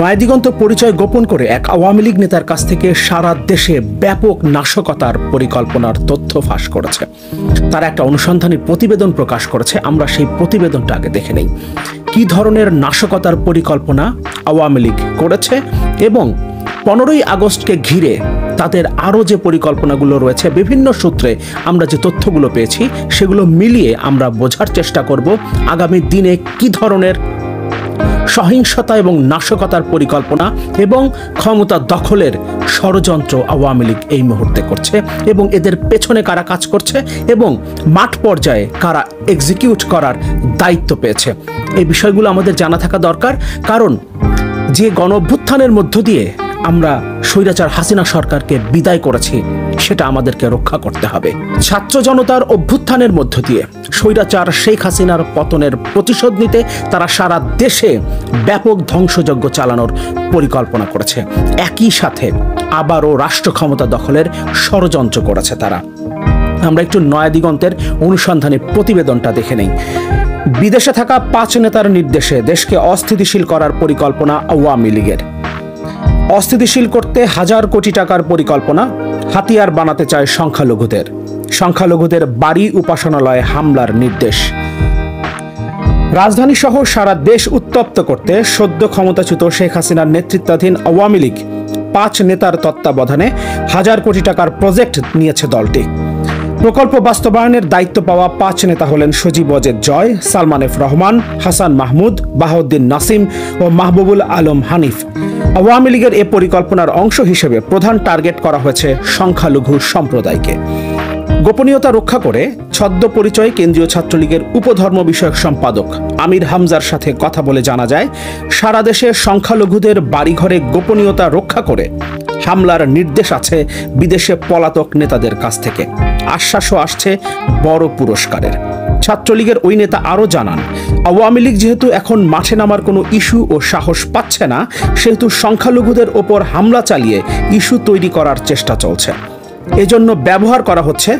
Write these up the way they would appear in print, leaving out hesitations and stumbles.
নয়াদিগন্ত পরিচয় গোপন করে এক আওয়ামী লীগ নেতার কাছ থেকে সারা দেশে ব্যাপক নাশকতার পরিকল্পনার তথ্য ফাঁস করেছে। তারা একটা অনুসন্ধানী প্রতিবেদন প্রকাশ করেছে। আমরা সেই প্রতিবেদনটা আগে দেখে নেই। কি ধরনের নাশকতার পরিকল্পনা আওয়ামী লীগ করেছে এবং 15ই আগস্টকে ঘিরে তাদের আরও যে পরিকল্পনাগুলো রয়েছে, বিভিন্ন সূত্রে আমরা যে তথ্যগুলো পেয়েছি সেগুলো মিলিয়ে আমরা বোঝার চেষ্টা করব আগামী দিনে কি ধরনের সহিংসতা এবং নাশকতার পরিকল্পনা এবং ক্ষমতা দখলের ষড়যন্ত্র আওয়ামী লীগ এই মুহূর্তে করছে এবং এদের পেছনে কারা কাজ করছে এবং মাঠ পর্যায়ে কারা এক্সিকিউট করার দায়িত্ব পেয়েছে। এই বিষয়গুলো আমাদের জানা থাকা দরকার, কারণ যে গণঅভ্যুত্থানের মধ্য দিয়ে আমরা স্বৈরাচার হাসিনা সরকারকে বিদায় করেছি সেটা আমাদেরকে রক্ষা করতে হবে। ছাত্র জনতার অভ্যুত্থানের মধ্য দিয়ে স্বৈরাচার শেখ হাসিনার পতনের প্রতিশোধ নিতে তারা সারা দেশে ব্যাপক ধ্বংসযজ্ঞ চালানোর পরিকল্পনা করেছে। একই সাথে আবারও রাষ্ট্র ক্ষমতা দখলের ষড়যন্ত্র করেছে তারা। আমরা একটু নয়াদিগন্তের অনুসন্ধানী প্রতিবেদনটা দেখে নেই। বিদেশে থাকা 5 নেতার নির্দেশে দেশকে অস্থিতিশীল করার পরিকল্পনা আওয়ামী লীগের। অস্থিতিশীল করতে হাজার কোটি টাকার পরিকল্পনা, হাতিয়ার বানাতে চায় সংখ্যালঘুদের বাড়ি উপাসনালয়ে হামলার নির্দেশ। রাজধানী সহ সারা দেশ উত্তপ্ত করতে সদ্য ক্ষমতাচ্যুত শেখ হাসিনার নেতৃত্বাধীন আওয়ামী লীগ 5 নেতার তত্ত্বাবধানে হাজার কোটি টাকার প্রজেক্ট নিয়েছে দলটি। প্রকল্প বাস্তবায়নের দায়িত্ব পাওয়া 5 নেতা হলেন সজীব ওয়াজেদ জয়, সালমান এফ রহমান, হাসান মাহমুদ, বাহাউদ্দিন নাসিম ও মাহবুবুল আলম হানিফ। আওয়ামী লীগের এ পরিকল্পনার অংশ হিসেবে প্রধান টার্গেট করা হয়েছে সংখ্যালঘু সম্প্রদায়কে। গোপনীয়তা রক্ষা করে ছদ্ম পরিচয়ে কেন্দ্রীয় ছাত্রলীগের উপধর্ম বিষয়ক সম্পাদক আমির হামজার সাথে কথা বলে জানা যায়, সারা দেশে সংখ্যালঘুদের বাড়িঘরে গোপনীয়তা রক্ষা করে হামলার নির্দেশ আছে বিদেশে পলাতক নেতাদের কাছ থেকে। আশ্বাসও আসছে বড় পুরস্কারের। ছাত্রলীগের ওই নেতা আরও জানান, আওয়ামী লীগ যেহেতু এখন মাঠে নামার কোনো ইস্যু ও সাহস পাচ্ছে না, সেহেতু সংখ্যালঘুদের ওপর হামলা চালিয়ে ইস্যু তৈরি করার চেষ্টা চলছে। এজন্য ব্যবহার করা হচ্ছে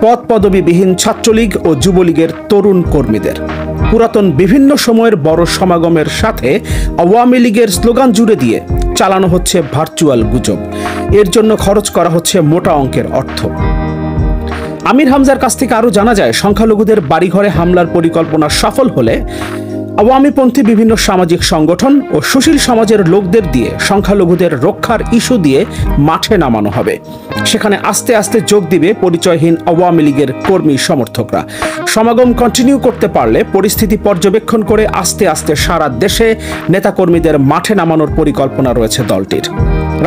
পদ পদবিবিহীন ছাত্রলীগ ও যুবলীগের তরুণ কর্মীদের। পুরাতন বিভিন্ন সময়ের বড় সমাগমের সাথে আওয়ামী লীগের স্লোগান জুড়ে দিয়ে চালানো হচ্ছে ভার্চুয়াল গুজব। এর জন্য খরচ করা হচ্ছে মোটা অঙ্কের অর্থ। আমির হামজার কাছ থেকে আরও জানা যায়, সংখ্যালঘুদের বাড়িঘরে হামলার পরিকল্পনা সফল হলে আওয়ামীপন্থী বিভিন্ন সামাজিক সংগঠন ও সুশীল সমাজের লোকদের দিয়ে সংখ্যালঘুদের রক্ষার ইস্যু দিয়ে মাঠে নামানো হবে। সেখানে আস্তে আস্তে যোগ দিবে পরিচয়হীন আওয়ামী লীগের কর্মী সমর্থকরা। সমাগম কন্টিনিউ করতে পারলে পরিস্থিতি পর্যবেক্ষণ করে আস্তে আস্তে সারা দেশে নেতাকর্মীদের মাঠে নামানোর পরিকল্পনা রয়েছে দলটির।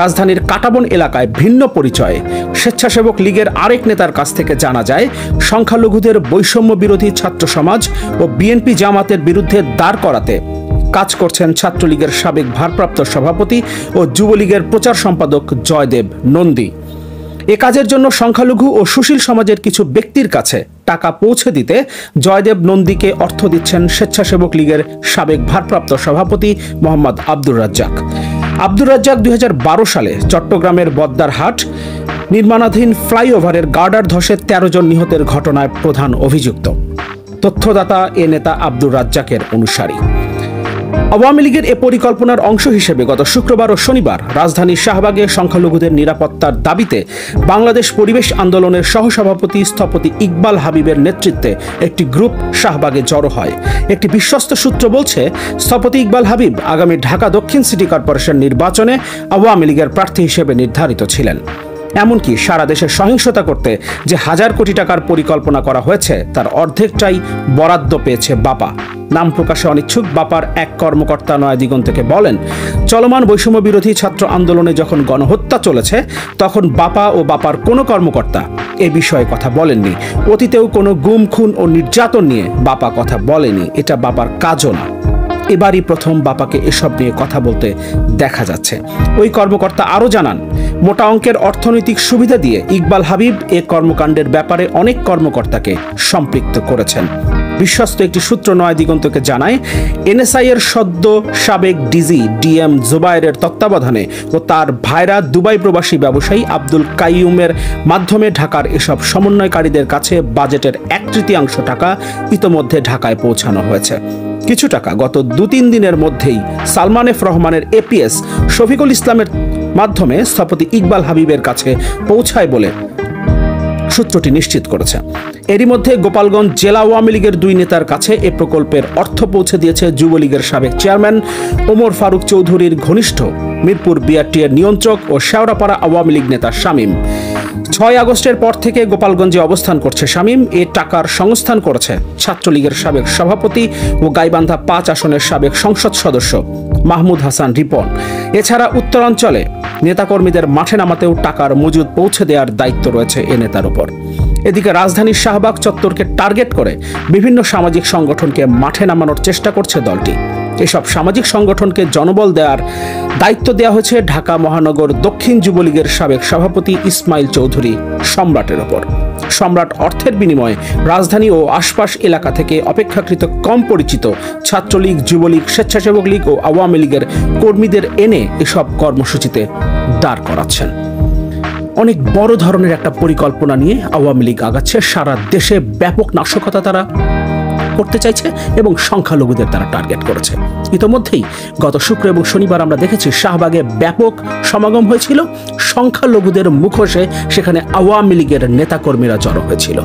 রাজধানীর কাটাবন এলাকায় ভিন্ন পরিচয়ে স্বেচ্ছাসেবক লীগের আরেক নেতার কাছ থেকে জানা যায়, সংখ্যালঘুদের বৈষম্য বিরোধী ছাত্র সমাজ ও বিএনপি জামাতের বিরুদ্ধে দাঁড় করাতে কাজ করছেন ছাত্রলীগের সাবেক ভারপ্রাপ্ত সভাপতি ও যুবলীগের প্রচার সম্পাদক জয়দেব নন্দী। এ কাজের জন্য সংখ্যালঘু ও সুশীল সমাজের কিছু ব্যক্তির কাছে টাকা পৌঁছে দিতে জয়দেব নন্দীকে অর্থ দিচ্ছেন স্বেচ্ছাসেবক লীগের সাবেক ভারপ্রাপ্ত সভাপতি মোহাম্মদ আব্দুর রাজ্জাক। 2012 সালে চট্টগ্রামের বদ্দারহাট নির্মাণাধীন ফ্লাইওভারের গার্ডার ধসে 13 জন নিহতের ঘটনায় প্রধান অভিযুক্ত। তথ্যদাতা এ নেতা আব্দুর রাজ্জাকের অনুসারী। আওয়ামী লীগের এ পরিকল্পনার অংশ হিসেবে গত শুক্রবার ও শনিবার রাজধানীর শাহবাগে সংখ্যালঘুদের নিরাপত্তার দাবিতে বাংলাদেশ পরিবেশ আন্দোলনের সহসভাপতি স্থপতি ইকবাল হাবিবের নেতৃত্বে একটি গ্রুপ শাহবাগে জড়ো হয়। একটি বিশ্বস্ত সূত্র বলছে, স্থপতি ইকবাল হাবিব আগামী ঢাকা দক্ষিণ সিটি কর্পোরেশন নির্বাচনে আওয়ামী লীগের প্রার্থী হিসেবে নির্ধারিত ছিলেন। এমনকি সারা দেশে সহিংসতা করতে যে হাজার কোটি টাকার পরিকল্পনা করা হয়েছে তার অর্ধেকটাই বরাদ্দ পেয়েছে বাপা। নাম প্রকাশে অনিচ্ছুক বাপার এক কর্মকর্তা নয়াদিগন্তকে বলেন, চলমান বৈষম্য বিরোধী ছাত্র আন্দোলনে যখন গণহত্যা চলেছে তখন বাপা ও বাপার কোনো কর্মকর্তা এ বিষয়ে কথা বলেননি। অতীতেও কোনো গুম খুন ও নির্যাতন নিয়ে বাপা কথা বলেনি, এটা বাপার কাজও না। এবারই প্রথম বাপাকে এসব নিয়ে কথা বলতে দেখা যাচ্ছে। ওই কর্মকর্তা আরও জানান, মোটা অঙ্কের অর্থনৈতিক সুবিধা দিয়ে ইকবাল হাবিব এ কর্মকাণ্ডের ব্যাপারে অনেক কর্মকর্তাকে সম্পৃক্ত করেছেন। বিশ্বস্ত একটি সূত্র নয়াদিগন্তকে জানায়, এনএসআই এর সদ্য সাবেক ডিজি ডিএম জুবায়েরের তত্ত্বাবধানে ও তার ভাইরা দুবাই প্রবাসী ব্যবসায়ী আব্দুল কাইয়ুমের মাধ্যমে ঢাকার এসব সমন্বয়কারীদের কাছে বাজেটের 1/3 টাকা ইতোমধ্যে ঢাকায় পৌঁছানো হয়েছে। কিছু টাকা গত 2-3 দিনের মধ্যেই সালমান এফ রহমানের এপিএস শফিকুল ইসলামের মাধ্যমে স্থপতি ইকবাল হাবিবের কাছে পৌঁছায় বলে সূত্রটি নিশ্চিত করেছে। এরই মধ্যে গোপালগঞ্জ জেলা আওয়ামী লীগের 2 নেতার কাছে এ প্রকল্পের অর্থ পৌঁছে দিয়েছে যুবলীগের সাবেক চেয়ারম্যান ওমর ফারুক চৌধুরীর ঘনিষ্ঠ মিরপুর বিআরটি এর নিয়ন্ত্রক ও শেওড়াপাড়া আওয়ামী লীগ নেতা শামীম। 6 আগস্টের পর থেকে গোপালগঞ্জে অবস্থান করছে শামীম। এ টাকার সংস্থান করেছে ছাত্রলীগের সাবেক সভাপতি ও গাইবান্ধা 5 আসনের সাবেক সংসদ সদস্য মাহমুদ হাসান রিপন। এছাড়া উত্তরাঞ্চলে নেতাকর্মীদের মাঠে নামাতেও টাকার মজুদ পৌঁছে দেওয়ার দায়িত্ব রয়েছে এ নেতার উপর। এদিকে রাজধানীর শাহবাগ চত্বরকে টার্গেট করে বিভিন্ন সামাজিক সংগঠনকে মাঠে নামানোর চেষ্টা করছে দলটি। এসব সামাজিক সংগঠনকে জনবল দেওয়ার দায়িত্ব দেওয়া হয়েছে ঢাকা মহানগর দক্ষিণ যুবলীগের সাবেক সভাপতি ইসমাইল চৌধুরী সম্রাটের ওপর। সম্রাট অর্থের বিনিময়ে রাজধানী ও আশপাশ এলাকা থেকে অপেক্ষাকৃত কম পরিচিত ছাত্রলীগ, যুবলীগ, স্বেচ্ছাসেবক লীগ ও আওয়ামী লীগের কর্মীদের এনে এসব কর্মসূচিতে দাঁড় করাচ্ছেন। অনেক বড় ধরনের একটা পরিকল্পনা নিয়ে আওয়ামী লীগ আগাচ্ছে। সারা দেশে ব্যাপক নাশকতা তারা করতে চাইছে এবং সংখ্যালঘুদের তারা টার্গেট করেছে। ইতোমধ্যেই গত শুক্র এবং শনিবার আমরা দেখেছি শাহবাগে ব্যাপক সমাগম হয়েছিল। সংখ্যালঘুদের মুখোশে সেখানে আওয়ামী লীগের নেতাকর্মীরা জড়ো হয়েছিল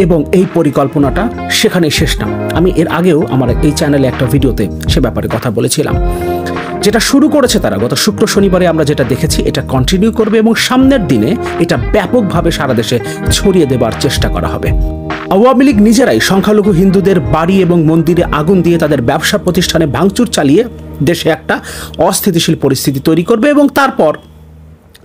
এবং এই পরিকল্পনাটা সেখানে শেষ না। আমি এর আগেও আমার এই চ্যানেলে একটা ভিডিওতে সে ব্যাপারে কথা বলেছিলাম। যেটা শুরু করেছে তারা গত শুক্র শনিবারে আমরা যেটা দেখেছি এটা কন্টিনিউ করবে এবং সামনের দিনে এটা ব্যাপকভাবে সারা দেশে ছড়িয়ে দেবার চেষ্টা করা হবে। আওয়ামী লীগ নিজেরাই সংখ্যালঘু হিন্দুদের বাড়ি এবং মন্দিরে আগুন দিয়ে তাদের ব্যবসা প্রতিষ্ঠানে ভাঙচুর চালিয়ে দেশে একটা অস্থিতিশীল পরিস্থিতি তৈরি করবে এবং তারপর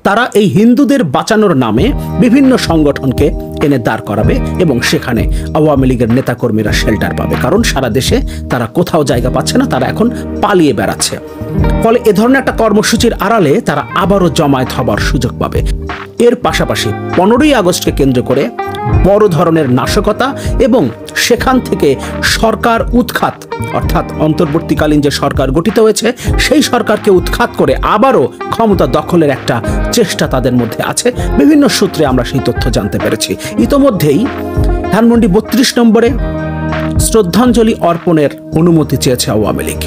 তারা এই হিন্দুদের বাঁচানোর নামে বিভিন্ন সংগঠনকে এনে দাঁড় করাবে এবং সেখানে আওয়ামী লীগের নেতাকর্মীরা শেল্টার পাবে, কারণ সারা দেশে তারা কোথাও জায়গা পাচ্ছে না, তারা এখন পালিয়ে বেড়াচ্ছে। ফলে এ ধরনের একটা কর্মসূচির আড়ালে তারা আবারও জমায়েত হবার সুযোগ পাবে। এর পাশাপাশি 15ই আগস্টকে কেন্দ্র করে বড় ধরনের নাশকতা এবং সেখান থেকে সরকার উৎখাত, অর্থাৎ অন্তর্বর্তীকালীন যে সরকার গঠিত হয়েছে সেই সরকারকে উৎখাত করে আবারও ক্ষমতা দখলের একটা চেষ্টা তাদের মধ্যে আছে। বিভিন্ন সূত্রে আমরা সেই তথ্য জানতে পেরেছি। ইতোমধ্যেই ধানমন্ডি 32 নম্বরে শ্রদ্ধাঞ্জলি অর্পণের অনুমতি চেয়েছে আওয়ামী লীগ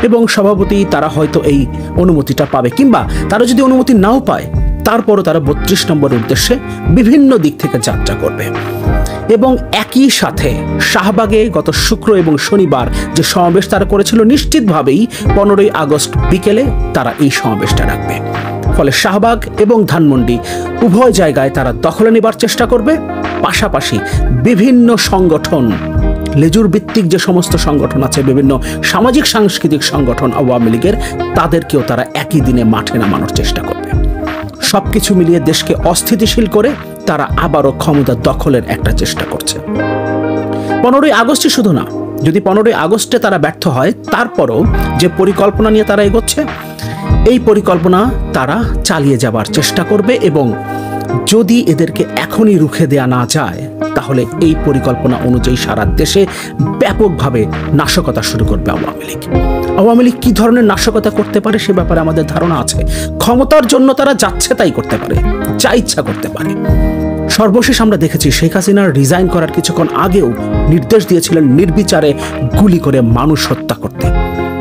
এবং সভাপতি তারা হয়তো এই অনুমতিটা পাবে, কিংবা তারা যদি অনুমতি নাও পায় তারপরও তারা 32 নম্বরের উদ্দেশ্যে বিভিন্ন দিক থেকে যাত্রা করবে। এবং একই সাথে শাহবাগে গত শুক্র এবং শনিবার যে সমাবেশ তারা করেছিল, নিশ্চিতভাবেই 15ই আগস্ট বিকেলে তারা এই সমাবেশটা রাখবে। ফলে শাহবাগ এবং ধানমন্ডি উভয় জায়গায় তারা দখলে নেবার চেষ্টা করবে। পাশাপাশি বিভিন্ন সংগঠন, লেজুর ভিত্তিক যে সমস্ত সংগঠন আছে, বিভিন্ন সামাজিক সাংস্কৃতিক সংগঠন আওয়ামী লীগের, তাদেরকেও তারা একই দিনে মাঠে নামানোর চেষ্টা করবে। সবকিছু মিলিয়ে দেশকে অস্থিতিশীল করে তারা আবারও ক্ষমতা দখলের একটা চেষ্টা করছে। 15ই আগস্টে শুধু না, যদি 15ই আগস্টে তারা ব্যর্থ হয় তারপরও যে পরিকল্পনা নিয়ে তারা এগোচ্ছে, এই পরিকল্পনা তারা চালিয়ে যাবার চেষ্টা করবে এবং যদি এদেরকে এখনই রুখে দেয়া না যায় তাহলে এই পরিকল্পনা অনুযায়ী সারা দেশে ব্যাপকভাবে নাশকতা শুরু করবে আওয়ামী লীগ। আওয়ামী লীগ কি ধরনের নাশকতা করতে পারে সে ব্যাপারে আমাদের ধারণা আছে। ক্ষমতার জন্য তারা যাচ্ছে তাই করতে পারে, যা ইচ্ছা করতে পারে। সর্বশেষ আমরা দেখেছি শেখ হাসিনার রিজাইন করার কিছুক্ষণ আগেও নির্দেশ দিয়েছিলেন নির্বিচারে গুলি করে মানুষ হত্যা করতে,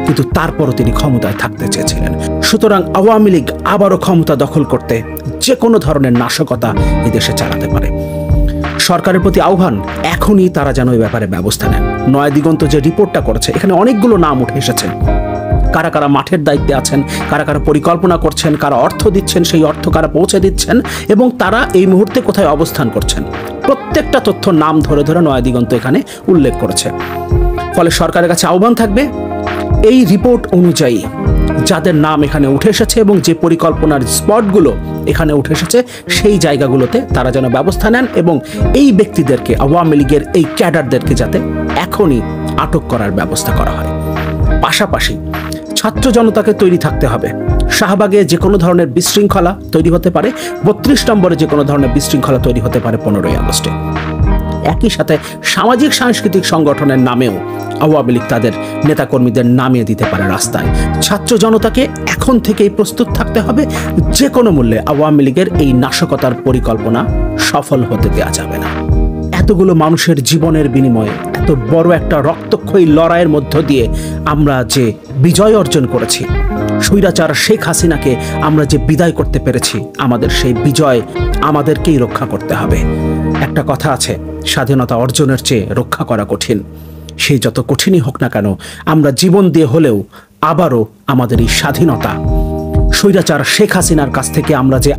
কিন্তু তারপরও তিনি ক্ষমতায় থাকতে চেয়েছিলেন। সুতরাং আওয়ামী লীগ আবারও ক্ষমতা দখল করতে যে কোনো ধরনের নাশকতা এদেশে চালাতে পারে। সরকারের প্রতি আহ্বান, এখনই তারা যেন এই ব্যাপারে ব্যবস্থা নেন। নয়া দিগন্ত যে রিপোর্টটা করেছে, এখানে অনেকগুলো নাম উঠে এসেছে। কারা কারা মাঠের দায়িত্বে আছেন, কারা কারা পরিকল্পনা করছেন, কারা অর্থ দিচ্ছেন, সেই অর্থ কারা পৌঁছে দিচ্ছেন এবং তারা এই মুহূর্তে কোথায় অবস্থান করছেন, প্রত্যেকটা তথ্য নাম ধরে ধরে নয়া দিগন্ত এখানে উল্লেখ করেছে। ফলে সরকারের কাছে আহ্বান থাকবে, এই রিপোর্ট অনুযায়ী যাদের নাম এখানে উঠে এসেছে এবং যে পরিকল্পনার স্পটগুলো এখানে উঠে এসেছে সেই জায়গাগুলোতে তারা যেন ব্যবস্থা নেন এবং এই ব্যক্তিদেরকে, আওয়ামী লীগের এই ক্যাডারদেরকে যাতে এখনই আটক করার ব্যবস্থা করা হয়। পাশাপাশি ছাত্র জনতাকে তৈরি থাকতে হবে। শাহবাগে যে কোনো ধরনের বিশৃঙ্খলা তৈরি হতে পারে, 32 নম্বরে যে কোনো ধরনের বিশৃঙ্খলা তৈরি হতে পারে 15ই আগস্টে। একই সাথে সামাজিক সাংস্কৃতিক সংগঠনের নামেও আওয়ামী লীগ তাদের নেতাকর্মীদের নামিয়ে দিতে পারে রাস্তায়। ছাত্র জনতাকে এখন থেকেই প্রস্তুত থাকতে হবে, যে কোনো মূল্যে আওয়ামী লীগের এই নাশকতার পরিকল্পনা সফল হতে দেওয়া যাবে না। এতগুলো মানুষের জীবনের বিনিময়ে এত বড় একটা রক্তক্ষয়ী লড়াইয়ের মধ্য দিয়ে আমরা যে বিজয় অর্জন করেছি, স্বৈরাচার শেখ হাসিনাকে আমরা যে বিদায় করতে পেরেছি, আমাদের সেই বিজয় আমাদেরকেই রক্ষা করতে হবে। একটা কথা আছে, স্বাধীনতা অর্জনের চেয়ে রক্ষা করা কঠিন। সেই যত কঠিনই হোক না কেন, আমরা জীবন দিয়ে হলেও আবারও আমাদের এই স্বাধীনতা, স্বৈরাচার শেখ হাসিনার কাছ থেকে আমরা যে